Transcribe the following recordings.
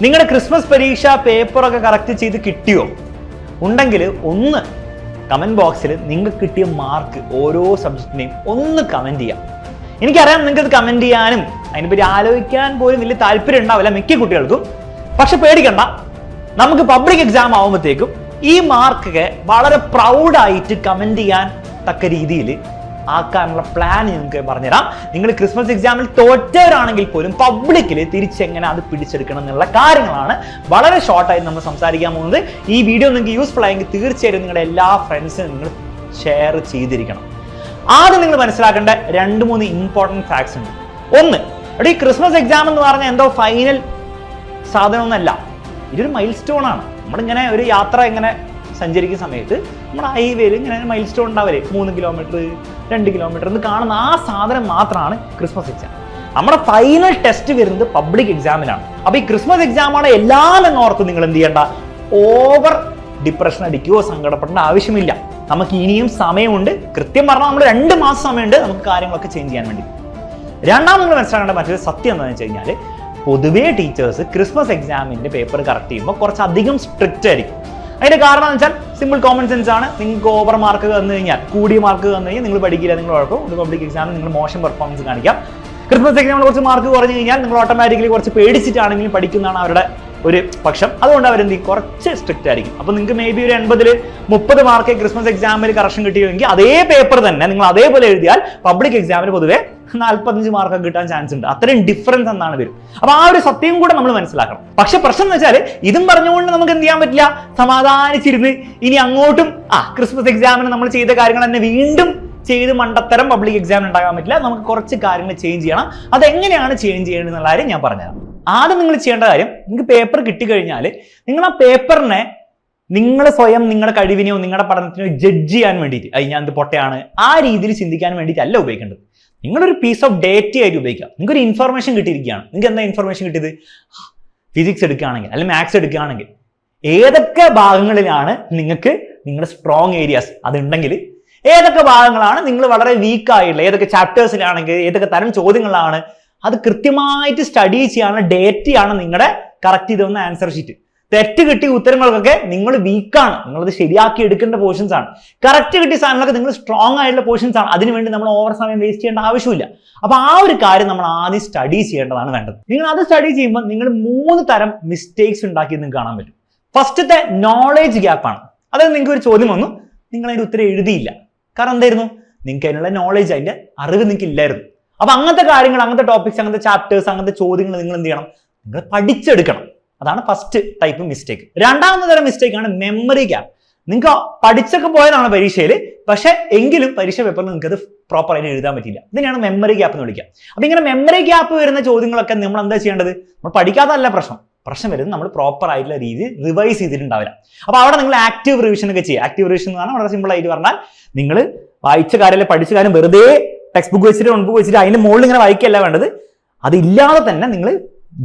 നിങ്ങളുടെ ക്രിസ്മസ് പരീക്ഷ പേപ്പറൊക്കെ കറക്റ്റ് ചെയ്ത് കിട്ടിയോ? ഉണ്ടെങ്കിൽ ഒന്ന് കമന്റ് ബോക്സിൽ നിങ്ങൾക്ക് കിട്ടിയ മാർക്ക് ഓരോ സബ്ജക്റ്റിനെയും ഒന്ന് കമന്റ് ചെയ്യാം. എനിക്കറിയാം നിങ്ങൾക്ക് കമന്റ് ചെയ്യാനും അതിനെപ്പറ്റി ആലോചിക്കാൻ പോലും വലിയ താല്പര്യം ഉണ്ടാവില്ല മിക്ക കുട്ടികൾക്കും. പക്ഷെ പേടിക്കണ്ട, നമുക്ക് പബ്ലിക് എക്സാം ആവുമ്പോഴത്തേക്കും ഈ മാർക്കൊക്കെ വളരെ പ്രൗഡായിട്ട് കമന്റ് ചെയ്യാൻ തക്ക രീതിയിൽ ആക്കാനുള്ള പ്ലാൻ നിങ്ങൾക്ക് പറഞ്ഞുതരാം. നിങ്ങൾ ക്രിസ്മസ് എക്സാമിൽ തോറ്റവരാണെങ്കിൽ പോലും പബ്ലിക്കിൽ തിരിച്ചെങ്ങനെ അത് പിടിച്ചെടുക്കണം എന്നുള്ള കാര്യങ്ങളാണ് വളരെ ഷോർട്ടായിട്ട് നമ്മൾ സംസാരിക്കാൻ പോകുന്നത്. ഈ വീഡിയോ നിങ്ങൾക്ക് യൂസ്ഫുൾ ആയെങ്കിൽ തീർച്ചയായും നിങ്ങളുടെ എല്ലാ ഫ്രണ്ട്സിനും നിങ്ങൾ ഷെയർ ചെയ്തിരിക്കണം. ആദ്യം നിങ്ങൾ മനസ്സിലാക്കേണ്ട 2-3 ഇമ്പോർട്ടൻറ്റ് ഫാക്ട്സ് ഉണ്ട്. ഒന്ന്, ഇവിടെ ഈ ക്രിസ്മസ് എക്സാം എന്ന് പറഞ്ഞാൽ എന്തോ ഫൈനൽ സാധനമൊന്നുമല്ല, ഇതൊരു മൈൽ സ്റ്റോൺ ആണ്. നമ്മളിങ്ങനെ ഒരു യാത്ര ഇങ്ങനെ സഞ്ചരിക്കുന്ന സമയത്ത് നമ്മുടെ ഹൈവേയിൽ ഇങ്ങനെ മൈൽ സ്റ്റോൺ ഉണ്ടാവില്ലേ, 3 കിലോമീറ്റർ 2 കിലോമീറ്റർ എന്ന് കാണുന്ന ആ സാധനം മാത്രമാണ് ക്രിസ്മസ് എക്സാം. നമ്മുടെ ഫൈനൽ ടെസ്റ്റ് വരുന്നത് പബ്ലിക് എക്സാമിനാണ്. അപ്പൊ ഈ ക്രിസ്മസ് എക്സാമാണ് എല്ലാം എന്നോർത്ത് നിങ്ങൾ എന്ത് ചെയ്യേണ്ട, ഓവർ ഡിപ്രഷൻ അടിക്കുകയോ സങ്കടപ്പെടേണ്ട ആവശ്യമില്ല. നമുക്ക് ഇനിയും സമയമുണ്ട്. കൃത്യം പറഞ്ഞാൽ നമ്മൾ 2 മാസം സമയമുണ്ട് നമുക്ക് കാര്യങ്ങളൊക്കെ ചേഞ്ച് ചെയ്യാൻ വേണ്ടി. രണ്ടാമത് നിങ്ങൾ മനസ്സിലാക്കേണ്ട മറ്റൊരു സത്യം എന്താണെന്ന് വെച്ച് കഴിഞ്ഞാൽ, പൊതുവേ ടീച്ചേഴ്സ് ക്രിസ്മസ് എക്സാമിന്റെ പേപ്പർ കറക്റ്റ് ചെയ്യുമ്പോൾ കുറച്ചധികം സ്ട്രിക്റ്റ് ആയിരിക്കും. അതിന്റെ കാരണം എന്ന് വെച്ചാൽ സിമ്പിൾ കോമൺ സെൻസ് ആണ്. നിങ്ങൾക്ക് ഓവർ മാർക്ക് തന്നു കഴിഞ്ഞാൽ, കൂടിയ മാർക്ക് തന്നു കഴിഞ്ഞാൽ നിങ്ങൾ പഠിക്കില്ല, നിങ്ങൾ കുഴപ്പം. ഒരു പബ്ലിക് എക്സാമിൽ നിങ്ങൾ മോശം പെർഫോമൻസ് കാണിക്കാം. ക്രിസ്മസ് എക്സാമിൽ കുറച്ച് മാർക്ക് കുറഞ്ഞു കഴിഞ്ഞാൽ നിങ്ങൾ ഓട്ടോമാറ്റിക്കലി കുറച്ച് പേടിച്ചിട്ടാണെങ്കിലും പഠിക്കുന്നതാണ് അവരുടെ ഒരു പക്ഷം. അതുകൊണ്ട് അവരെന്ത് കുറച്ച് സ്ട്രിക്റ്റ് ആയിരിക്കും. അപ്പൊ നിങ്ങൾക്ക് മേ ബി ഒരു 80-30 മാർക്ക് ക്രിസ്മസ് എക്സാമിൽ കറക്ഷൻ കിട്ടിയെങ്കിൽ അതേ പേപ്പർ തന്നെ നിങ്ങൾ അതേപോലെ എഴുതിയാൽ പബ്ലിക് എക്സാമിന് പൊതുവെ 45 മാർക്ക് കിട്ടാൻ ചാൻസ് ഉണ്ട്. അത്രയും ഡിഫറൻസ് എന്നാണ് വരും. അപ്പൊ ആ ഒരു സത്യം കൂടെ നമ്മൾ മനസ്സിലാക്കണം. പക്ഷെ പ്രശ്നം എന്ന് വെച്ചാൽ ഇതും പറഞ്ഞുകൊണ്ട് നമുക്ക് എന്ത് ചെയ്യാൻ പറ്റില്ല, സമാധാനിച്ചിരുന്ന് ഇനി അങ്ങോട്ടും ക്രിസ്മസ് എക്സാമിന് നമ്മൾ ചെയ്ത കാര്യങ്ങൾ തന്നെ വീണ്ടും ചെയ്ത് മണ്ടത്തരം പബ്ലിക് എക്സാമിന് ഉണ്ടാകാൻ പറ്റില്ല. നമുക്ക് കുറച്ച് കാര്യങ്ങൾ ചേഞ്ച് ചെയ്യണം. അതെങ്ങനെയാണ് ചേഞ്ച് ചെയ്യേണ്ടത് എന്നുള്ള കാര്യം ഞാൻ പറഞ്ഞുതരാം. ആദ്യം നിങ്ങൾ ചെയ്യേണ്ട കാര്യം, നിങ്ങൾക്ക് പേപ്പർ കിട്ടിക്കഴിഞ്ഞാൽ നിങ്ങൾ ആ പേപ്പറിനെ നിങ്ങൾ സ്വയം നിങ്ങളുടെ കഴിവിനെയോ നിങ്ങളുടെ പഠനത്തിനോ ജഡ്ജ് ചെയ്യാൻ വേണ്ടിയിട്ട് ഞാൻ ഇത് പൊട്ടയാണ് ആ രീതിയിൽ ചിന്തിക്കാൻ വേണ്ടിയിട്ടല്ല ഉപയോഗിക്കേണ്ടത്. നിങ്ങളൊരു പീസ് ഓഫ് ഡേറ്റ ആയിട്ട് ഉപയോഗിക്കാം. നിങ്ങൾക്കൊരു ഇൻഫർമേഷൻ കിട്ടിയിരിക്കുകയാണ്. നിങ്ങൾക്ക് എന്താ ഇൻഫർമേഷൻ കിട്ടിയത്? ഫിസിക്സ് എടുക്കുകയാണെങ്കിൽ അല്ലെങ്കിൽ മാത്സ് എടുക്കുകയാണെങ്കിൽ ഏതൊക്കെ ഭാഗങ്ങളിലാണ് നിങ്ങൾക്ക് നിങ്ങളുടെ സ്ട്രോങ് ഏരിയാസ് അതുണ്ടെങ്കിൽ, ഏതൊക്കെ ഭാഗങ്ങളാണ് നിങ്ങൾ വളരെ വീക്ക് ആയിട്ടുള്ള, ഏതൊക്കെ ചാപ്റ്റേഴ്സിലാണെങ്കിൽ ഏതൊക്കെ തരം ചോദ്യങ്ങളാണ്, അത് കൃത്യമായിട്ട് സ്റ്റഡി ചെയ്യാനുള്ള ഡേറ്റയാണ് നിങ്ങളുടെ കറക്റ്റ് ചെയ്ത് വന്ന ആൻസർ ഷീറ്റ്. തെറ്റ് കിട്ടിയ ഉത്തരങ്ങൾക്കൊക്കെ നിങ്ങൾ വീക്കാണ്, നിങ്ങളത് ശരിയാക്കി എടുക്കേണ്ട പോർഷൻസ് ആണ്. കറക്റ്റ് കിട്ടിയ സാധനങ്ങളൊക്കെ നിങ്ങൾ സ്ട്രോങ് ആയിട്ടുള്ള പോർഷൻസ് ആണ്. അതിനുവേണ്ടി നമ്മൾ ഓവർ സമയം വേസ്റ്റ് ചെയ്യേണ്ട ആവശ്യമില്ല. അപ്പൊ ആ ഒരു കാര്യം നമ്മൾ ആദ്യം സ്റ്റഡി ചെയ്യേണ്ടതാണ് വേണ്ടത്. നിങ്ങൾ അത് സ്റ്റഡി ചെയ്യുമ്പോൾ നിങ്ങൾ 3 തരം മിസ്റ്റേക്സ് ഉണ്ടാക്കി നിങ്ങൾക്ക് കാണാൻ പറ്റും. ഫസ്റ്റത്തെ നോളേജ് ഗ്യാപ്പാണ്. അതായത് നിങ്ങൾക്ക് ഒരു ചോദ്യം വന്നു, നിങ്ങൾ അതിന്റെ ഉത്തരം എഴുതിയില്ല. കാരണം എന്തായിരുന്നു? നിങ്ങൾക്ക് അതിനുള്ള നോളേജ്, അതിന്റെ അറിവ് നിങ്ങൾക്ക് ഇല്ലായിരുന്നു. അപ്പൊ അങ്ങനത്തെ കാര്യങ്ങൾ, അങ്ങനത്തെ ടോപ്പിക്സ്, അങ്ങനത്തെ ചാപ്റ്റേഴ്സ്, അങ്ങനത്തെ ചോദ്യങ്ങൾ നിങ്ങൾ എന്ത് ചെയ്യണം? നിങ്ങൾ പഠിച്ചെടുക്കണം. അതാണ് ഫസ്റ്റ് ടൈപ്പ് മിസ്റ്റേക്ക്. രണ്ടാമത്തെ തരം മിസ്റ്റേക്ക് ആണ് മെമ്മറി ഗ്യാപ്പ്. നിങ്ങൾക്ക് പഠിച്ചൊക്കെ പോയതാണ് പരീക്ഷയിൽ, പക്ഷെ എങ്കിലും പരീക്ഷ പേപ്പറിൽ നിങ്ങൾക്ക് അത് പ്രോപ്പറായിട്ട് എഴുതാൻ പറ്റില്ല. ഇതിനെയാണ് മെമ്മറി ഗ്യാപ്പ് എന്ന് വിളിക്കുക. അപ്പൊ ഇങ്ങനെ മെമ്മറി ഗ്യാപ്പ് വരുന്ന ചോദ്യങ്ങളൊക്കെ നമ്മൾ എന്താ ചെയ്യേണ്ടത്? നമ്മൾ പഠിക്കാത്തല്ല പ്രശ്നം വരുന്നത് നമ്മൾ പ്രോപ്പർ ആയിട്ടുള്ള രീതിയിൽ റിവൈസ് ചെയ്തിട്ടുണ്ടാവില്ല. അപ്പൊ അവിടെ നിങ്ങൾ ആക്റ്റീവ് റിവിഷൻ ഒക്കെ ചെയ്യുക. ആക്റ്റീവ് റിവിഷൻ എന്ന് പറഞ്ഞാൽ വളരെ സിമ്പിൾ ആയിട്ട് പറഞ്ഞാൽ, നിങ്ങൾ വായിച്ച കാര്യം പഠിച്ച കാര്യം വെറുതെ ടെക്സ്റ്റ് ബുക്ക് വെച്ചിട്ട് നോട്ട്ബുക്ക് വെച്ചിട്ട് അതിന്റെ മുകളിൽ ഇങ്ങനെ വായിക്കല്ല വേണ്ടത്. അതില്ലാതെ തന്നെ നിങ്ങൾ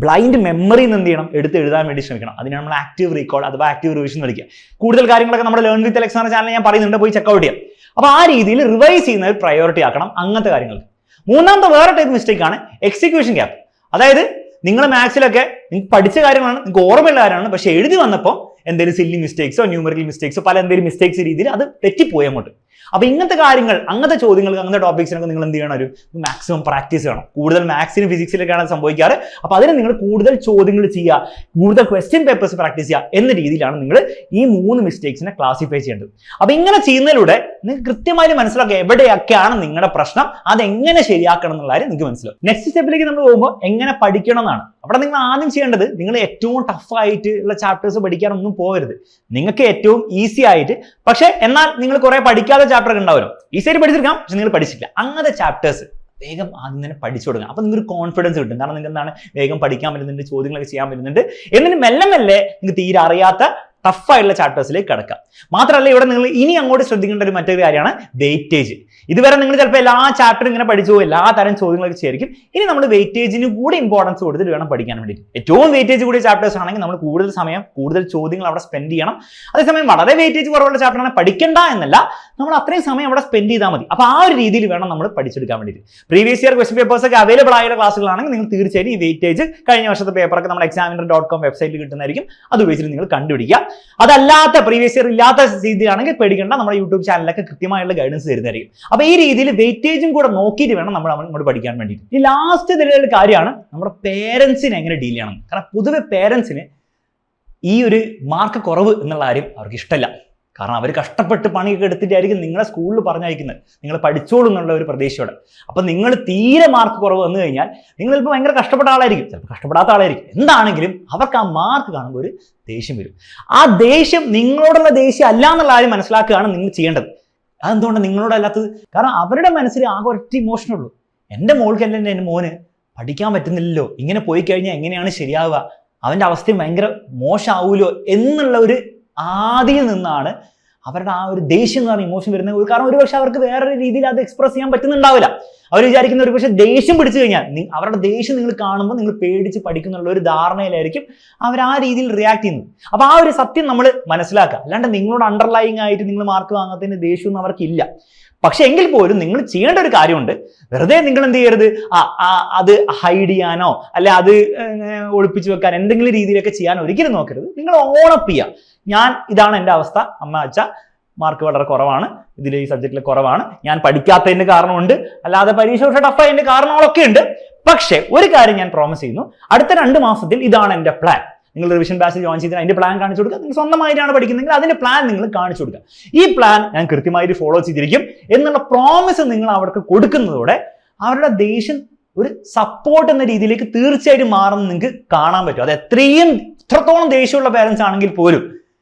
ബ്ലൈൻഡ് മെമ്മറി എന്ത് ചെയ്യണം? എടുത്ത് എഴുതാൻ വേണ്ടി ശ്രമിക്കണം. അതിനാണ് നമ്മൾ ആക്റ്റീവ് റീകോൾ അഥവാ ആക്റ്റീവ് റിവിഷൻ എന്ന് വിളിക്കുക. കൂടുതൽ കാര്യങ്ങളൊക്കെ നമ്മുടെ ലേൺ വിത്ത് അലക്സ് എന്ന ചാനൽ ഞാൻ പറയുന്നുണ്ട്, പോയി ചെക്കൗട്ട് ചെയ്യാം. അപ്പൊ ആ രീതിയിൽ റിവൈസ് ചെയ്യുന്ന ഒരു പ്രയോറിറ്റി ആക്കണം അങ്ങനത്തെ കാര്യങ്ങൾക്ക്. മൂന്നാമത്തെ വേറെ ടൈപ്പ് മിസ്റ്റേക്ക് ആണ് എക്സിക്യൂഷൻ ഗ്യാപ്പ്. അതായത് നിങ്ങൾ മാത്സിലൊക്കെ നിങ്ങൾക്ക് പഠിച്ച കാര്യങ്ങളാണ്, നിങ്ങൾക്ക് ഓർമ്മയുള്ള കാര്യമാണ്, പക്ഷെ എഴുതി വന്നപ്പോൾ എന്തെങ്കിലും സില്ലി മിസ്റ്റേക്സോ ന്യൂമറിക്കൽ മിസ്റ്റേക്സോ പല എന്തെങ്കിലും മിസ്റ്റേക്സ് രീതിയിൽ അത് തെറ്റിപ്പോയി അങ്ങോട്ട്. അപ്പൊ ഇങ്ങനത്തെ കാര്യങ്ങൾ, അങ്ങനത്തെ ചോദ്യങ്ങൾക്ക്, അങ്ങനത്തെ ടോപ്പിക്സിനൊക്കെ നിങ്ങൾ എന്ത് ചെയ്യണം? ഒരു മാക്സിമം പ്രാക്ടീസ് ചെയ്യണം. കൂടുതൽ മാത്സിനും ഫിസിക്സിലൊക്കെയാണ് സംഭവിക്കാറ്. അപ്പൊ അതിന് നിങ്ങൾ കൂടുതൽ ചോദ്യങ്ങൾ ചെയ്യുക, കൂടുതൽ ക്വസ്റ്റ്യൻ പേപ്പേഴ്സ് പ്രാക്ടീസ് ചെയ്യുക എന്ന രീതിയിലാണ് നിങ്ങൾ ഈ 3 മിസ്റ്റേക്സിനെ ക്ലാസിഫൈ ചെയ്യേണ്ടത്. അപ്പൊ ഇങ്ങനെ ചെയ്യുന്നതിലൂടെ നിങ്ങൾക്ക് കൃത്യമായി മനസ്സിലാക്കുക എവിടെയൊക്കെയാണ് നിങ്ങളുടെ പ്രശ്നം, അതെങ്ങനെ ശരിയാക്കണം എന്നുള്ള കാര്യം നിങ്ങൾക്ക് മനസ്സിലാവും. നെക്സ്റ്റ് സ്റ്റെപ്പിലേക്ക് നമ്മൾ പോകുമ്പോൾ എങ്ങനെ പഠിക്കണം എന്നാണ്. അവിടെ നിങ്ങൾ ആദ്യം ചെയ്യേണ്ടത്, നിങ്ങൾ ഏറ്റവും ടഫ് ആയിട്ടുള്ള ചാപ്റ്റേഴ്സ് പഠിക്കാനൊന്നും പോകരുത്. നിങ്ങൾക്ക് ഏറ്റവും ഈസി ആയിട്ട്, പക്ഷെ എന്നാൽ നിങ്ങൾ കുറെ പഠിക്കാത്ത ചാപ്റ്റർ ഒക്കെ ഉണ്ടാവുമല്ലോ, ഈസി ആയിട്ട് പഠിച്ചെടുക്കാം, പക്ഷെ നിങ്ങൾ പഠിച്ചില്ല, അങ്ങനത്തെ ചാപ്റ്റേഴ്സ് വേഗം ആദ്യം തന്നെ പഠിച്ചു കൊടുക്കണം. അപ്പൊ നിങ്ങൾക്ക് കോൺഫിഡൻസ് കിട്ടും. കാരണം നിങ്ങൾക്ക് എന്താണ്, വേഗം പഠിക്കാൻ പറ്റുന്നുണ്ട്, ചോദ്യങ്ങളൊക്കെ ചെയ്യാൻ പറ്റുന്നുണ്ട്. എന്നിട്ട് മെല്ലെ മെല്ലെ നിങ്ങൾക്ക് തീരെ അറിയാത്ത ടഫായിട്ടുള്ള ചാപ്റ്റേഴ്സിലേക്ക് കിടക്കാം. മാത്രമല്ല ഇവിടെ നിങ്ങൾ ഇനി അങ്ങോട്ട് ശ്രദ്ധിക്കേണ്ട ഒരു മറ്റൊരു കാര്യമാണ് വെയിറ്റേജ്. ഇതുവരെ നിങ്ങൾ ചിലപ്പോൾ എല്ലാ ചാപ്റ്ററും ഇങ്ങനെ പഠിച്ചു പോകും, എല്ലാ തരം ചോദ്യങ്ങളൊക്കെ ചേർക്കും. ഇനി നമ്മൾ വെയിറ്റേജിന് കൂടി ഇമ്പോർട്ടൻസ് കൊടുത്തിട്ട് വേണം പഠിക്കാൻ വേണ്ടിയിട്ട്. ഏറ്റവും വെയിറ്റേജ് കൂടിയ ചാപ്റ്റേഴ്സ് ആണെങ്കിൽ നമ്മൾ കൂടുതൽ സമയം കൂടുതൽ ചോദ്യങ്ങൾ അവിടെ സ്പെൻഡ് ചെയ്യണം. അതേസമയം വളരെ വെയിറ്റേജ് കുറവുള്ള ചാപ്റ്റർ ആണ് പഠിക്കേണ്ട എന്നല്ല, നമ്മൾ അത്രയും സമയം അവിടെ സ്പെൻഡ് ചെയ്താൽ മതി. അപ്പോൾ ആ ഒരു രീതിയിൽ വേണം നമ്മൾ പഠിച്ചെടുക്കാൻ വേണ്ടിയിട്ട്. പ്രീവിയസ് ഇയർ ക്വസ്റ്റ്യൻ പേപ്പേഴ്സ് ഒക്കെ അവൈലബിൾ ആയുള്ള ക്ലാസ്സുകളാണെങ്കിൽ നിങ്ങൾ തീർച്ചയായും ഈ വെയിറ്റേജ് കഴിഞ്ഞ വർഷത്തെ പേപ്പറൊക്കെ നമ്മുടെ examiner.com വെബ്സൈറ്റിൽ കിട്ടുന്നതായിരിക്കും. അത് ഉപയോഗിച്ചിട്ട് നിങ്ങൾ കണ്ടുപിടിക്കുക. അതല്ലാത്ത പ്രീവിയസ് ഇയർ ഇല്ലാത്ത രീതിയാണെങ്കിൽ പേടിക്കേണ്ട, നമ്മുടെ യൂട്യൂബ് ചാനലിലൊക്കെ കൃത്യമായുള്ള ഗൈഡൻസ് തരുന്നതായിരിക്കും. അപ്പോൾ ഈ രീതിയിൽ വെയിറ്റേജും കൂടെ നോക്കിയിട്ട് വേണം നമ്മൾ അങ്ങോട്ട് പഠിക്കാൻ വേണ്ടിയിട്ട്. ഈ ലാസ്റ്റ് ഇതിലുള്ള കാര്യമാണ് നമ്മുടെ പേരൻസിനെ എങ്ങനെ ഡീൽ ചെയ്യണം. കാരണം പൊതുവെ പേരൻസിന് ഈ ഒരു മാർക്ക് കുറവ് എന്നുള്ള കാര്യം അവർക്ക് ഇഷ്ടമല്ല. കാരണം അവർ കഷ്ടപ്പെട്ട് പണിയൊക്കെ എടുത്തിട്ടായിരിക്കും നിങ്ങളെ സ്കൂളിൽ പറഞ്ഞയക്കുന്നത്, നിങ്ങൾ പഠിച്ചോളൂ എന്നുള്ള ഒരു പ്രതീക്ഷയോടെ. അപ്പം നിങ്ങൾ തീരെ മാർക്ക് കുറവ് വന്നു കഴിഞ്ഞാൽ നിങ്ങൾ ചിലപ്പോൾ ഭയങ്കര കഷ്ടപ്പെട്ട ആളായിരിക്കും, ചിലപ്പോൾ കഷ്ടപ്പെടാത്ത ആളായിരിക്കും. എന്താണെങ്കിലും അവർക്ക് ആ മാർക്ക് കാണുമ്പോൾ ഒരു ദേഷ്യം വരും. ആ ദേഷ്യം നിങ്ങളോടുള്ള ദേഷ്യം അല്ല എന്നുള്ള കാര്യം മനസ്സിലാക്കുകയാണ് നിങ്ങൾ ചെയ്യേണ്ടത്. അതെന്തുകൊണ്ട് നിങ്ങളോടല്ലാത്തത്? കാരണം അവരുടെ മനസ്സിൽ ആകെ ഒറ്റ ഇമോഷനുള്ളൂ, എൻ്റെ മോൾക്കല്ല എൻ്റെ മോന് പഠിക്കാൻ പറ്റുന്നില്ലല്ലോ, ഇങ്ങനെ പോയി കഴിഞ്ഞാൽ എങ്ങനെയാണ് ശരിയാവുക, അവൻ്റെ അവസ്ഥയും ഭയങ്കര മോശമാവുമല്ലോ എന്നുള്ള ഒരു ആദ്യം നിന്നാണ് അവരുടെ ആ ഒരു ദേഷ്യം എന്ന് പറഞ്ഞ ഇമോഷൻ വരുന്നത്. കാരണം ഒരുപക്ഷെ അവർക്ക് വേറൊരു രീതിയിൽ അത് എക്സ്പ്രസ് ചെയ്യാൻ പറ്റുന്നുണ്ടാവില്ല. അവർ വിചാരിക്കുന്ന ഒരു പക്ഷേ ദേഷ്യം പിടിച്ചു കഴിഞ്ഞാൽ അവരുടെ ദേഷ്യം നിങ്ങൾ കാണുമ്പോൾ നിങ്ങൾ പേടിച്ച് പഠിക്കുന്നുള്ള ഒരു ധാരണയിലായിരിക്കും അവർ ആ രീതിയിൽ റിയാക്ട് ചെയ്യുന്നത്. അപ്പോൾ ആ ഒരു സത്യം നമ്മൾ മനസ്സിലാക്കുക. അല്ലാണ്ട് നിങ്ങളോട് അണ്ടർലൈങ് ആയിട്ട് നിങ്ങൾ മാർക്ക് വാങ്ങാത്തതിന് ദേഷ്യമൊന്നും അവർക്കില്ല. പക്ഷെ എങ്കിൽ പോലും നിങ്ങൾ ചെയ്യേണ്ട ഒരു കാര്യമുണ്ട്. വെറുതെ നിങ്ങൾ എന്ത് ചെയ്യരുത്, അത് ഹൈഡ് ചെയ്യാനോ അല്ലെ അത് ഒളിപ്പിച്ചു വെക്കാൻ എന്തെങ്കിലും രീതിയിലൊക്കെ ചെയ്യാൻ ഒരിക്കലും നോക്കരുത്. നിങ്ങൾ ഓണപ്പ് ചെയ്യുക. ഇതാണ് എൻ്റെ അവസ്ഥ, അമ്മ അച്ഛ മാർക്ക് വളരെ കുറവാണ്, ഇതിൽ ഈ സബ്ജക്റ്റിൽ കുറവാണ്, ഞാൻ പഠിക്കാത്തതിൻ്റെ കാരണമുണ്ട്, അല്ലാതെ പരീക്ഷ പക്ഷേ ടഫായതിൻ്റെ കാരണങ്ങളൊക്കെ ഉണ്ട്. പക്ഷെ ഒരു കാര്യം ഞാൻ പ്രോമിസ് ചെയ്യുന്നു, അടുത്ത 2 മാസത്തിൽ ഇതാണ് എൻ്റെ പ്ലാൻ. നിങ്ങൾ റിവിഷൻ ബാച്ച് ജോയിൻ ചെയ്ത് അതിന്റെ പ്ലാൻ കാണിച്ചു കൊടുക്കുക. നിങ്ങൾ സ്വന്തമായിട്ടാണ് പഠിക്കുന്നതെങ്കിൽ അതിന്റെ പ്ലാൻ നിങ്ങൾ കാണിച്ചു കൊടുക്കുക. ഈ പ്ലാൻ ഞാൻ കൃത്യമായിട്ട് ഫോളോ ചെയ്തിരിക്കും എന്നുള്ള പ്രോമിസ് നിങ്ങൾ അവർക്ക് കൊടുക്കുന്നതോടെ അവരുടെ ദേഷ്യം ഒരു സപ്പോർട്ട് എന്ന രീതിയിലേക്ക് തീർച്ചയായിട്ടും മാറുന്ന നിങ്ങൾക്ക് കാണാൻ പറ്റും. അത് എത്രത്തോളം ദേഷ്യമുള്ള പേരൻസ് ആണെങ്കിൽ പോലും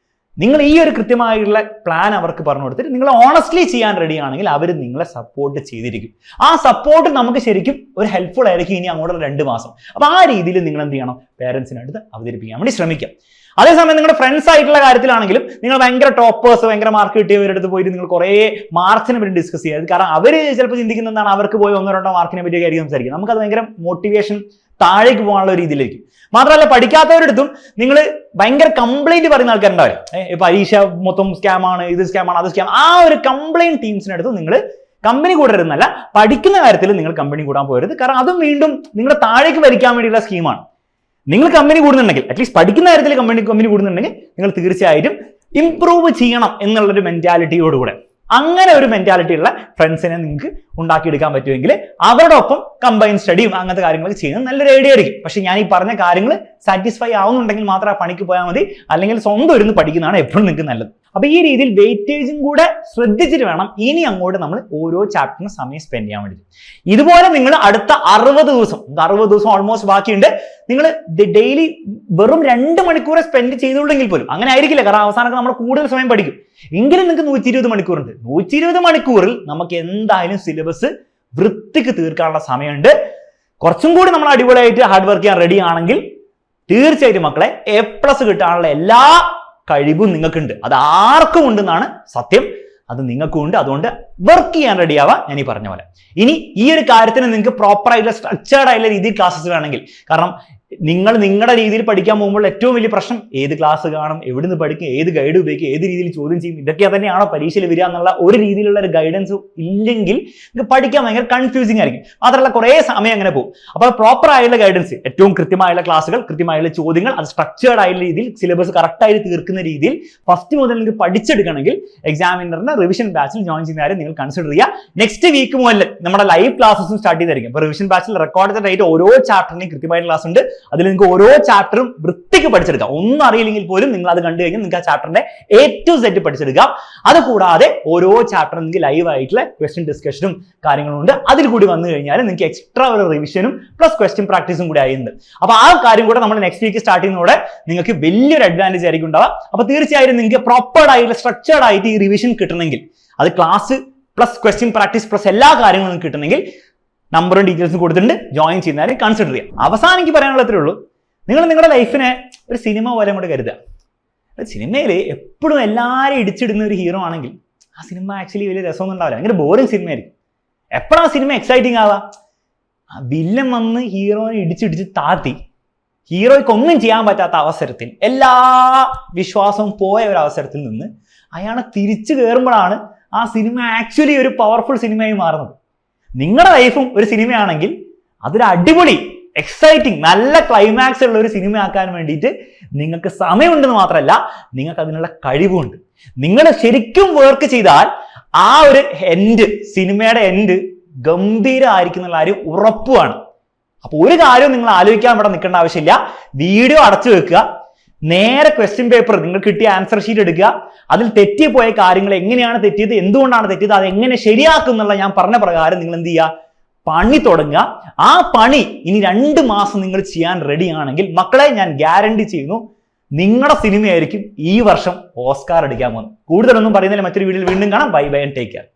നിങ്ങൾ ഈ ഒരു കൃത്യമായിട്ടുള്ള പ്ലാൻ അവർക്ക് പറഞ്ഞു കൊടുത്തിട്ട് നിങ്ങൾ ഓണസ്റ്റ്ലി ചെയ്യാൻ റെഡി ആണെങ്കിൽ അവർ നിങ്ങളെ സപ്പോർട്ട് ചെയ്തിരിക്കും. ആ സപ്പോർട്ട് നമുക്ക് ശരിക്കും ഒരു ഹെൽപ്ഫുൾ ആയിരിക്കും ഇനി അങ്ങോട്ടുള്ള 2 മാസം. അപ്പോൾ ആ രീതിയിൽ നിങ്ങൾ എന്ത് ചെയ്യണം, പേരൻസിനടുത്ത് അവതരിപ്പിക്കാൻ വേണ്ടി ശ്രമിക്കാം. അതേസമയം നിങ്ങളുടെ ഫ്രണ്ട്സ് ആയിട്ടുള്ള കാര്യത്തിലാണെങ്കിലും നിങ്ങൾ ഭയങ്കര ടോപ്പേഴ്സ്, ഭയങ്കര മാർക്ക് കിട്ടിയവരുടെ അടുത്ത് പോയിട്ട് നിങ്ങൾ കുറേ മാർക്സിനെ പറ്റി ഡിസ്കസ് ചെയ്യരുത്. കാരണം അവർ ചിലപ്പോൾ ചിന്തിക്കുന്ന എന്താണ്, അവർക്ക് പോയി 1-2 മാർക്കിനെ പറ്റിയൊക്കെ സംസാരിക്കും. നമുക്കത് ഭയങ്കര മോട്ടിവേഷൻ താഴേക്ക് പോകാനുള്ള ഒരു രീതിയിലായിരിക്കും. മാത്രമല്ല പഠിക്കാത്തവരടുത്തും നിങ്ങൾ ഭയങ്കര കംപ്ലൈന്റ് പറയുന്ന ആൾക്കാരുണ്ടാവില്ല, പരീക്ഷ മൊത്തം സ്കാമാണ്, ഇത് സ്കാമാണ്, അത് സ്കാം. ആ ഒരു കംപ്ലൈന്റ് ടീംസിനടുത്ത് നിങ്ങൾ കമ്പനി കൂടരുതെന്നല്ല, പഠിക്കുന്ന കാര്യത്തിൽ നിങ്ങൾ കമ്പനി കൂടാൻ പോകരുത്. കാരണം അതും വീണ്ടും നിങ്ങളുടെ താഴേക്ക് വലിക്കാൻ വേണ്ടിയുള്ള സ്കീമാണ്. നിങ്ങൾ കമ്പനി കൂടുന്നുണ്ടെങ്കിൽ, അറ്റ്ലീസ്റ്റ് പഠിക്കുന്ന കാര്യത്തിൽ കമ്പനി കൂടുന്നുണ്ടെങ്കിൽ നിങ്ങൾ തീർച്ചയായിട്ടും ഇംപ്രൂവ് ചെയ്യണം എന്നുള്ളൊരു മെന്റാലിറ്റിയോടുകൂടെ, അങ്ങനെ ഒരു മെന്റാലിറ്റി ഉള്ള ഫ്രണ്ട്സിനെ നിങ്ങൾക്ക് ഉണ്ടാക്കിയെടുക്കാൻ പറ്റുമെങ്കിൽ അവരുടെ ഒപ്പം കമ്പൈൻ സ്റ്റഡിയും അങ്ങനത്തെ കാര്യങ്ങളൊക്കെ ചെയ്യുന്നത് നല്ലൊരു ഐഡിയ ആയിരിക്കും. പക്ഷെ ഞാൻ ഈ പറഞ്ഞ കാര്യങ്ങൾ സാറ്റിസ്ഫൈ ആവുന്നുണ്ടെങ്കിൽ മാത്രം ആ പണിക്ക് പോയാൽ മതി, അല്ലെങ്കിൽ സ്വന്തം ഇരുന്ന് പഠിക്കുന്നതാണ് എപ്പോഴും നിങ്ങൾക്ക് നല്ലത്. അപ്പൊ ഈ രീതിയിൽ വെയിറ്റേജും കൂടെ ശ്രദ്ധിച്ചിട്ട് വേണം ഇനി അങ്ങോട്ട് നമ്മൾ ഓരോ ചാപ്റ്ററിനും സമയം സ്പെൻഡ് ചെയ്യാൻ വേണ്ടി. ഇതുപോലെ നിങ്ങൾ അടുത്ത 60 ദിവസം ഓൾമോസ്റ്റ് ബാക്കിയുണ്ട്. നിങ്ങൾ ഡെയിലി വെറും 2 മണിക്കൂർ സ്പെൻഡ് ചെയ്തുകൊണ്ടെങ്കിൽ പോലും, അങ്ങനെ ആയിരിക്കില്ല, കാരണം അവസാനമൊക്കെ നമ്മൾ കൂടുതൽ സമയം പഠിക്കും. എങ്കിലും നിങ്ങൾക്ക് 120 മണിക്കൂറുണ്ട്. 120 മണിക്കൂറിൽ നമുക്ക് എന്തായാലും സിലബസ് വൃത്തിക്ക് തീർക്കാനുള്ള സമയമുണ്ട്. കുറച്ചും കൂടി നമ്മൾ അടിപൊളിയായിട്ട് ഹാർഡ് വർക്ക് ചെയ്യാൻ റെഡി ആണെങ്കിൽ തീർച്ചയായിട്ടും മക്കളെ A+ കിട്ടാനുള്ള എല്ലാ കഴിവും നിങ്ങൾക്കുണ്ട്. അത് ആർക്കും ഉണ്ടെന്നാണ് സത്യം, അത് നിങ്ങൾക്കും ഉണ്ട്. അതുകൊണ്ട് വർക്ക് ചെയ്യാൻ റെഡി ആവാം ഞാൻ ഈ പറഞ്ഞ പോലെ. ഇനി ഈ ഒരു കാര്യത്തിന് നിങ്ങൾക്ക് പ്രോപ്പർ ആയിട്ടുള്ള സ്ട്രക്ചേർഡ് ആയിട്ടുള്ള രീതിയിൽ ക്ലാസ്സസ് വേണമെങ്കിൽ, കാരണം നിങ്ങൾ നിങ്ങളുടെ രീതിയിൽ പഠിക്കാൻ പോകുമ്പോൾ ഏറ്റവും വലിയ പ്രശ്നം ഏത് ക്ലാസ് കാണും, എവിടുന്ന് പഠിക്കും, ഏത് ഗൈഡ് ഉപയോഗിക്കും, ഏത് രീതിയിൽ ചോദ്യം ചെയ്യും, ഇതൊക്കെ തന്നെയാണോ പരീക്ഷയിൽ വരിക എന്നുള്ള ഒരു രീതിയിലുള്ള ഒരു ഗൈഡൻസ് ഇല്ലെങ്കിൽ നിങ്ങൾക്ക് പഠിക്കാൻ ഭയങ്കര കൺഫ്യൂസിങ് ആയിരിക്കും. മാത്രമല്ല കുറേ സമയം അങ്ങനെ പോകും. അപ്പോൾ പ്രോപ്പർ ആയിട്ടുള്ള ഗൈഡൻസ്, ഏറ്റവും കൃത്യമായുള്ള ക്ലാസ്സുകൾ, കൃത്യമായുള്ള ചോദ്യങ്ങൾ, അത് സ്ട്രക്ചേർഡ് ആയിട്ടുള്ള രീതിയിൽ സിലബസ് കറക്റ്റായിട്ട് തീർക്കുന്ന രീതിയിൽ ഫസ്റ്റ് മുതൽ നിങ്ങൾക്ക് പഠിച്ചെടുക്കണമെങ്കിൽ എക്സാമിനറിന്റെ റിവിഷൻ ബാച്ചിൽ ജോയിൻ ചെയ്യുന്ന കാര്യം നിങ്ങൾ കൺസിഡർ ചെയ്യുക. നെക്സ്റ്റ് വീക്ക് മുതൽ നമ്മുടെ ലൈവ് ക്ലാസ്സും സ്റ്റാർട്ട് ചെയ്തായിരിക്കും. അപ്പോൾ റിവിഷൻ ബാച്ചിൽ റെക്കോർഡ് ആയിട്ട് ഓരോ ചാപ്റ്ററിനും കൃത്യമായിട്ട് ക്ലാസ് ഉണ്ട്. അതിൽ നിങ്ങൾക്ക് ഓരോ ചാപ്റ്ററും വൃത്തിക്ക് പഠിച്ചെടുക്കാം. ഒന്നും അറിയില്ലെങ്കിൽ പോലും നിങ്ങൾ അത് കണ്ടു കഴിഞ്ഞാൽ നിങ്ങൾക്ക് ആ ചാപ്റ്ററിന്റെ A to Z പഠിച്ചെടുക്കാം. അതുകൂടാതെ ഓരോ ചാപ്റ്ററും നിങ്ങൾക്ക് ലൈവ് ആയിട്ടുള്ള ക്വസ്റ്റ്യൻ ഡിസ്കഷനും കാര്യങ്ങളും ഉണ്ട്. അതിൽ കൂടി വന്നു കഴിഞ്ഞാൽ നിങ്ങൾക്ക് എക്സ്ട്രാ ഒരു റിവിഷനും പ്ലസ് ക്വസ്റ്റ്യൻ പ്രാക്ടീസും കൂടി ആയിട്ടുണ്ട്. അപ്പൊ ആ കാര്യം കൂടെ നമ്മൾ നെക്സ്റ്റ് വീക്ക് സ്റ്റാർട്ട് ചെയ്യുന്നതോടെ നിങ്ങൾക്ക് വലിയൊരു അഡ്വാൻറ്റേജ് ആയിരിക്കും ഉണ്ടാവുക. അപ്പൊ തീർച്ചയായും നിങ്ങൾക്ക് പ്രോപ്പർഡ് ആയിട്ടുള്ള സ്ട്രക്ചേർഡ് ആയിട്ട് ഈ റിവിഷൻ കിട്ടണമെങ്കിൽ, അത് class plus question practice plus എല്ലാ കാര്യങ്ങളും കിട്ടണമെങ്കിൽ നമ്പറും ഡീറ്റെയിൽസും കൊടുത്തിട്ടുണ്ട്, ജോയിൻ ചെയ്യുന്നവരെ കൺസിഡർ ചെയ്യാം. അവസാനം എനിക്ക് പറയാനുള്ള അത്രേ ഉള്ളൂ, നിങ്ങൾ നിങ്ങളുടെ ലൈഫിനെ ഒരു സിനിമ പോലെ അങ്ങോട്ട് കരുതുക. സിനിമയിൽ എപ്പോഴും എല്ലാവരും ഇടിച്ചിടുന്ന ഒരു ഹീറോ ആണെങ്കിൽ ആ സിനിമ ആക്ച്വലി വലിയ രസമൊന്നും ഉണ്ടാവില്ല, ഭയങ്കര ബോറിങ് സിനിമയായിരിക്കും. എപ്പോഴാണ് ആ സിനിമ എക്സൈറ്റിംഗ് ആവാം? വില്ലൻ വന്ന് ഹീറോനെ ഇടിച്ചിടിച്ച് താഴ്ത്തി ഹീറോയ്ക്ക് ഒന്നും ചെയ്യാൻ പറ്റാത്ത അവസരത്തിൽ, എല്ലാ വിശ്വാസവും പോയ ഒരു അവസരത്തിൽ നിന്ന് അയാളെ തിരിച്ചു കയറുമ്പോഴാണ് ആ സിനിമ ആക്ച്വലി ഒരു പവർഫുൾ സിനിമയായി മാറുന്നത്. നിങ്ങളുടെ ലൈഫും ഒരു സിനിമയാണെങ്കിൽ അതൊരു അടിപൊളി എക്സൈറ്റിംഗ് നല്ല ക്ലൈമാക്സ് ഉള്ള ഒരു സിനിമ ആക്കാൻ വേണ്ടിയിട്ട് നിങ്ങൾക്ക് സമയമുണ്ടെന്ന് മാത്രമല്ല, നിങ്ങൾക്ക് അതിനുള്ള കഴിവുണ്ട്. നിങ്ങൾ ശരിക്കും വർക്ക് ചെയ്താൽ ആ ഒരു എൻഡ്, സിനിമയുടെ എൻഡ് ഗംഭീരമായിരിക്കും എന്നുള്ള കാര്യം ഉറപ്പുമാണ്. അപ്പൊ ഒരു കാര്യവും നിങ്ങൾ ആലോചിക്കാൻ ഇവിടെ നിൽക്കേണ്ട ആവശ്യമില്ല. വീഡിയോ അടച്ചു വെക്കുക, നേരെ ക്വസ്റ്റ്യൻ പേപ്പർ നിങ്ങൾ കിട്ടിയ ആൻസർ ഷീറ്റ് എടുക്കുക, അതിൽ തെറ്റിപ്പോയ കാര്യങ്ങൾ എങ്ങനെയാണ് തെറ്റിയത്, എന്തുകൊണ്ടാണ് തെറ്റിയത്, അത് എങ്ങനെ ശരിയാക്കും എന്നുള്ള ഞാൻ പറഞ്ഞ പ്രകാരം നിങ്ങൾ എന്ത് ചെയ്യുക, പണി തുടങ്ങുക. ആ പണി ഇനി 2 മാസം നിങ്ങൾ ചെയ്യാൻ റെഡി ആണെങ്കിൽ മക്കളെ, ഞാൻ ഗ്യാരണ്ടി ചെയ്യുന്നു നിങ്ങളുടെ സിനിമയായിരിക്കും ഈ വർഷം ഓസ്കാർ അടിക്കാൻ പോകുന്നത്. കൂടുതലൊന്നും പറയുന്നില്ല, മറ്റൊരു വീഡിയോയിൽ വീണ്ടും കാണാം. Bye bye and take care.